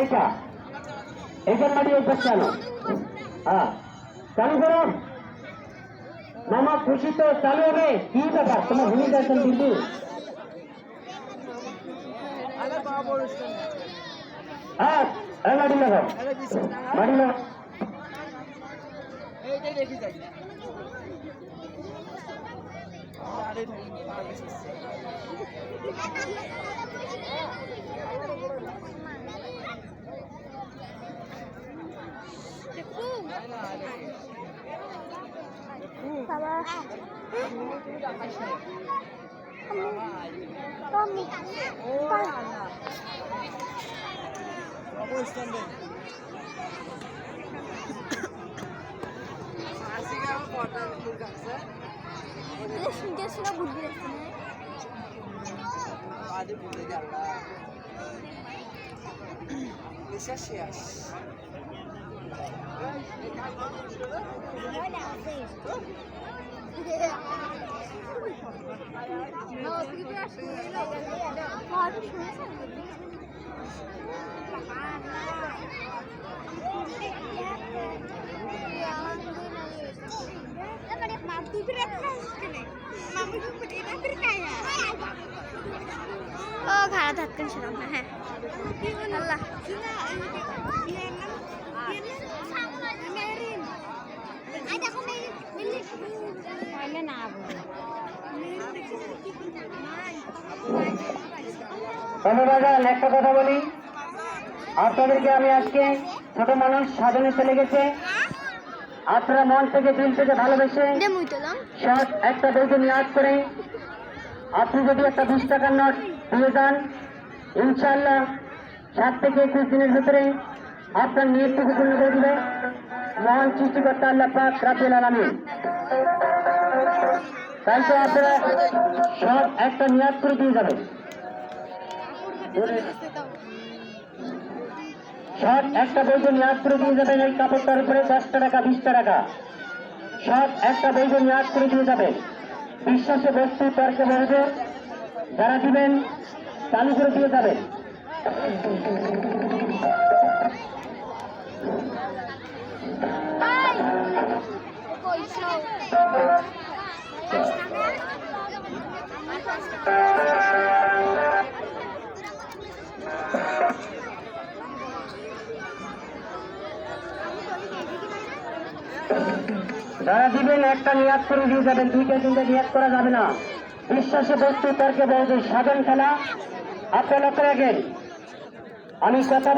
এইটা এইটার মাটি এই পাশে আনো। হ্যাঁ চালু করো মামা, খুশি তো চালু হবে। কি ব্যাপার তোমার ভূমিকা আছেন কিন্তু হ্যাঁ মাটি লাগাও মাটি লাগাও। Oh, খারাপ থাকতেন সেরকম না। হ্যাঁ আল্লাহ একটা কথা বলি, আপনাদেরকে আমি আজকে ছোট মানুষ সাজানো চলে গেছে। আপনারা মন থেকে দিল থেকে ভালোবেসে শর্ট একটা বইকে নিয়াজ করে আপনি যদি একটা 20 টাকার নোট দিয়ে যান, ইনশাআল্লাহ 7 থেকে 21 দিনের ভিতরে আপনার নিয়তটুকু পূর্ণ করে দিবে মহান সৃষ্টিকর্তা আল্লাহ পাক রাব্বুল আলামিন। তাই তো আপনারা সব একটা নিয়াজ করে দিয়ে যাবেন। সব একটা বইকে নিয়াজ করে দিয়ে যাবেন। এই কাপড়টার উপরে 10 টাকা 20 টাকা সব একটা বইকে নিয়াজ করে দিয়ে যাবেন। বিশ্বাসে বস্তু তর্কে বলবে, যারা দিবেন চালু করে দিয়ে যাবেন। যারা দিবেন একটা নিয়াজ করে দিয়ে যাবেন, 2টা 3টা নিয়াজ করা যাবে না। বিশ্বাসে বস্তু তর্কে বলবে, সাধন খেলা। আপনারা লক্ষ্য রাখেন, আমি কথা